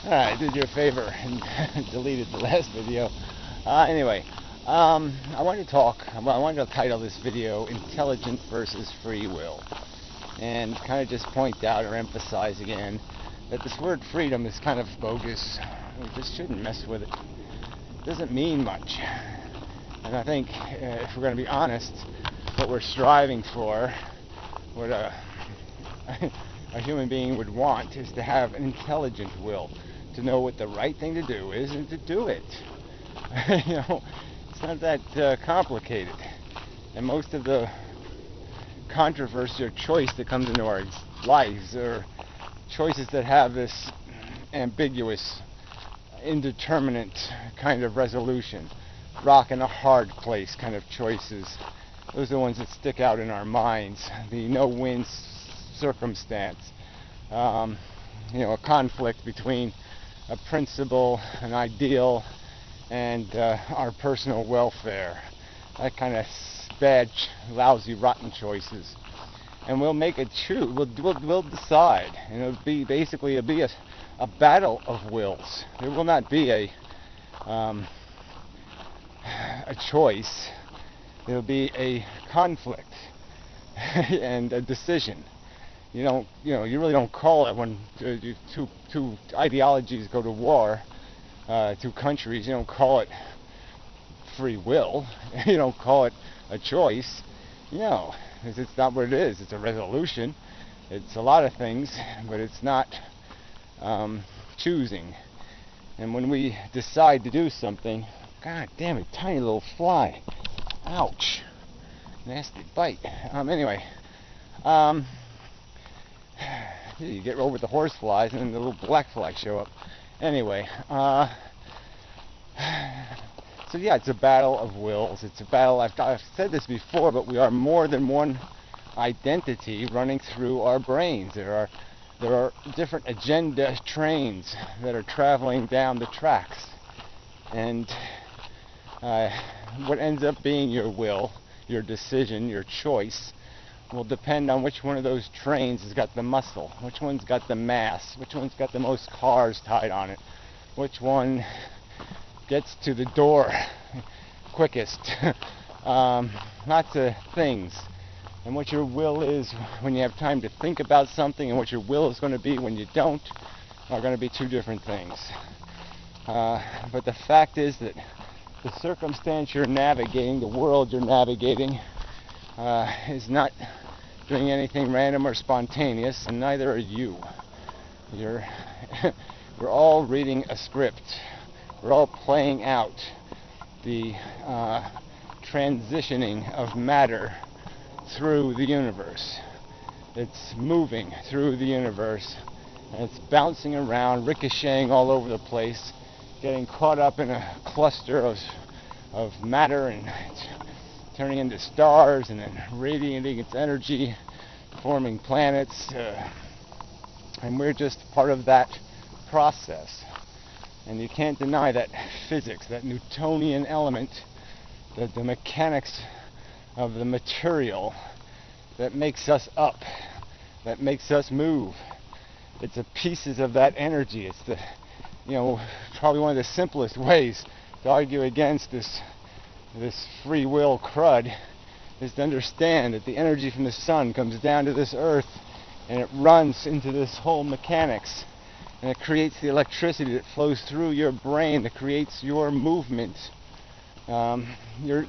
Alright, I did you a favor and deleted the last video. Anyway, I wanted to talk, I wanted to title this video Intelligent versus Free Will. And kind of just point out or emphasize again that this word freedom is kind of bogus. We just shouldn't mess with it. It doesn't mean much. And I think if we're going to be honest, what we're striving for, what a human being would want, is to have an intelligent will, to know what the right thing to do is and to do it. It's not that complicated. And most of the controversy or choice that comes into our lives are choices that have this ambiguous, indeterminate kind of resolution, rock and a hard place kind of choices. Those are the ones that stick out in our minds. The no-win circumstance, a conflict between a principle, an ideal, and our personal welfare. That kind of bad, lousy, rotten choices. And we'll make a choose. We'll decide, and it'll be a battle of wills. There will not be a choice. There'll be a conflict and a decision. You really don't call it when two ideologies go to war, two countries. You don't call it free will. You don't call it a choice. It's not what it is. It's a resolution. It's a lot of things, but it's not choosing. And when we decide to do something, God damn it, tiny little fly. Ouch. Nasty bite. Anyway, you get over the horse flies and then the little black flies show up. Anyway, so yeah, it's a battle of wills. It's a battle, I've said this before, but we are more than one identity running through our brains. There are different agenda trains that are traveling down the tracks. And what ends up being your will, your decision, your choice, will depend on which one of those trains has got the muscle, which one's got the mass, which one's got the most cars tied on it, which one gets to the door quickest. Lots of things. And what your will is when you have time to think about something and what your will is going to be when you don't are going to be two different things. But the fact is that the circumstance you're navigating, the world you're navigating, is not doing anything random or spontaneous, and neither are you. We're all reading a script. We're all playing out the transitioning of matter through the universe. It's moving through the universe, and it's bouncing around, ricocheting all over the place, getting caught up in a cluster of matter, and it's turning into stars and then radiating its energy, forming planets, and we're just part of that process. And you can't deny that physics, that Newtonian element, the mechanics of the material that makes us up, that makes us move. It's the pieces of that energy. It's probably one of the simplest ways to argue against this free will crud is to understand that the energy from the sun comes down to this earth and it runs into this whole mechanics, and it creates the electricity that flows through your brain, that creates your movement. You're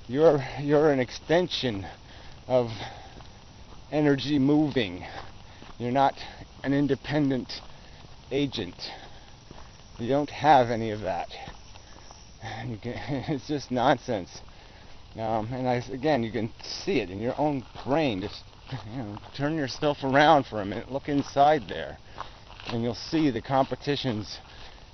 an extension of energy moving. You're not an independent agent. You don't have any of that. It's just nonsense. Again, you can see it in your own brain. Just turn yourself around for a minute, look inside there, and you'll see the competitions.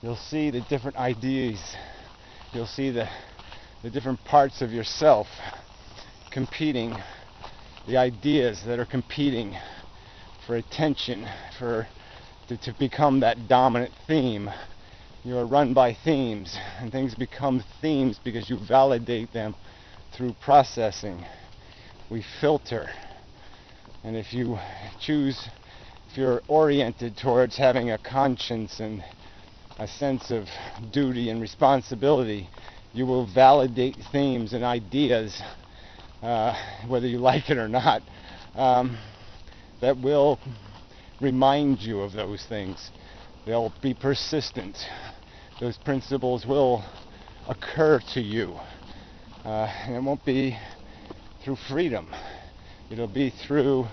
You'll see the different ideas. You'll see the different parts of yourself competing, the ideas that are competing for attention, to become that dominant theme. You are run by themes, and things become themes because you validate them through processing. We filter, and if you choose if you're oriented towards having a conscience and a sense of duty and responsibility, you will validate themes and ideas, whether you like it or not, that will remind you of those things. They'll be persistent. Those principles will occur to you. And it won't be through freedom. It'll be through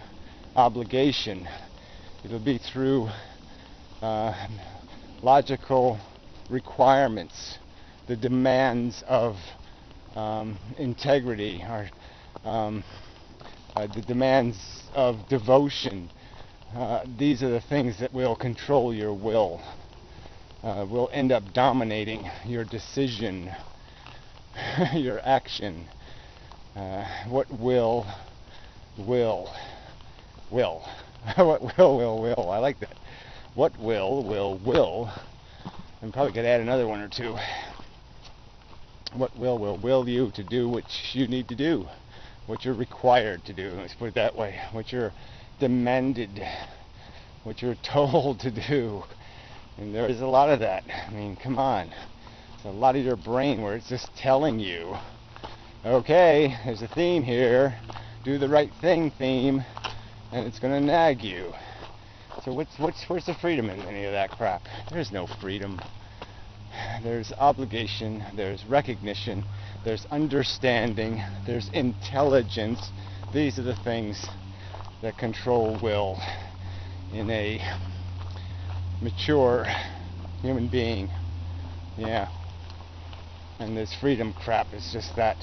obligation. It'll be through logical requirements, the demands of integrity, or the demands of devotion. These are the things that will control your will, will end up dominating your decision, your action. What will. What will. I like that. What will. And probably could add another one or two. What will you to do what you need to do, what you're required to do, let's put it that way, what you're demanded, what you're told to do. And there is a lot of that. I mean, come on. It's a lot of your brain where it's just telling you, okay, there's a theme here, do the right thing theme, and it's going to nag you. So where's the freedom in any of that crap? There's no freedom. There's obligation, there's recognition, there's understanding, there's intelligence. These are the things that control will in a mature human being. Yeah. And this freedom crap is just that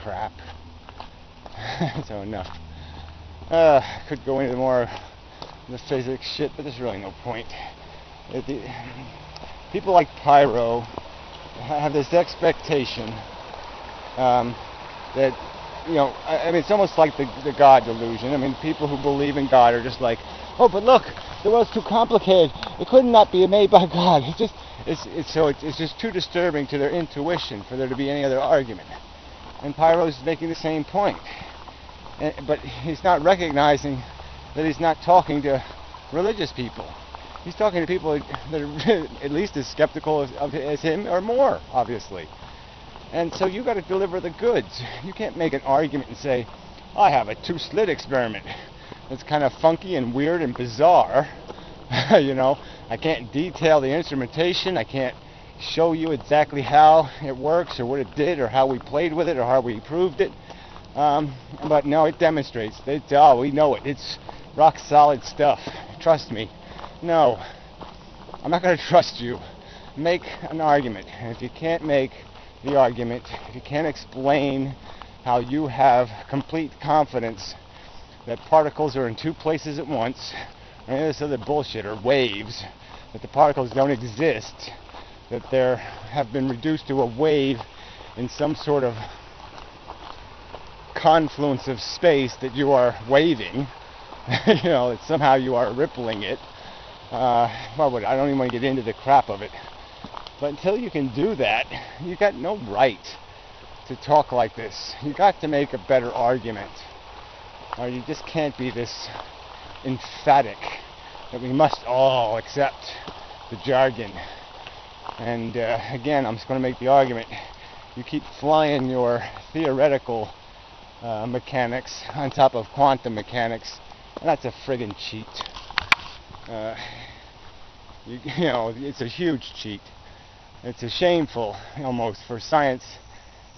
crap. So enough. Could go into more the physics shit, but there's really no point. People like Pyro have this expectation that, you know, I mean, it's almost like the God delusion. I mean, people who believe in God are just like, oh, but look, the world's too complicated. It could not be made by God. It's just too disturbing to their intuition for there to be any other argument. And Pyro's making the same point. But he's not recognizing that he's not talking to religious people. He's talking to people that are at least as skeptical as him, or more, obviously. And so you got to deliver the goods. You can't make an argument and say, I have a two-slit experiment that's kind of funky and weird and bizarre. You know, I can't detail the instrumentation. I can't show you exactly how it works or what it did or how we played with it or how we proved it. But no, it demonstrates. We know it. It's rock solid stuff. Trust me. No, I'm not going to trust you. Make an argument. And if you can't make the argument, if you can't explain how you have complete confidence that particles are in two places at once, or any of this other bullshit, or waves, that the particles don't exist, that they have been reduced to a wave in some sort of confluence of space that you are waving, you know, that somehow you are rippling it. I don't even want to get into the crap of it. But until you can do that, you got no right to talk like this. You got to make a better argument, or you just can't be this emphatic that we must all accept the jargon. And again, I'm just going to make the argument. You keep flying your theoretical mechanics on top of quantum mechanics, and that's a friggin' cheat. You know, it's a huge cheat. It's a shameful, almost, for science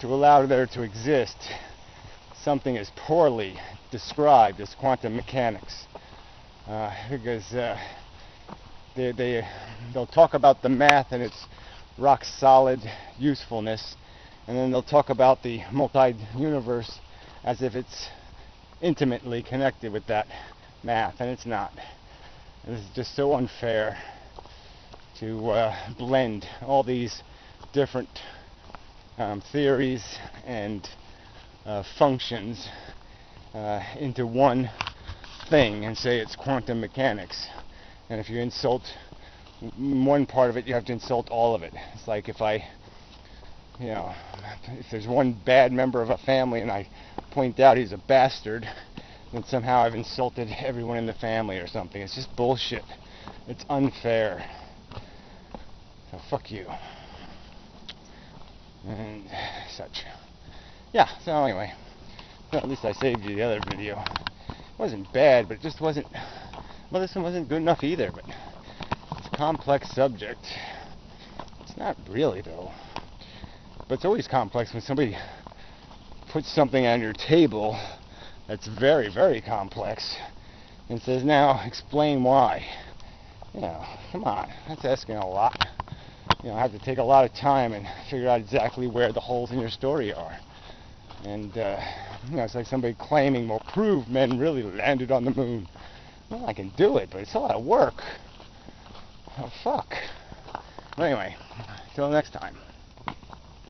to allow there to exist something as poorly described as quantum mechanics, because they'll talk about the math and its rock solid usefulness, and then they'll talk about the multi-universe as if it's intimately connected with that math, and it's not. And this is just so unfair to blend all these different theories and functions into one thing and say it's quantum mechanics. And if you insult one part of it, you have to insult all of it. It's like if there's one bad member of a family and I point out he's a bastard, and somehow I've insulted everyone in the family or something. It's just bullshit. It's unfair. So fuck you. And such. Yeah, so anyway. Well, at least I saved you the other video. It wasn't bad, but it just wasn't... Well, this one wasn't good enough either, but... It's a complex subject. It's not really, though. But it's always complex when somebody puts something on your table that's very, very complex and says, now, explain why. You know, come on. That's asking a lot. You know, I have to take a lot of time and figure out exactly where the holes in your story are. And, you know, it's like somebody claiming, well, prove men really landed on the moon. Well, I can do it, but it's a lot of work. Oh, fuck. Well, anyway, till next time.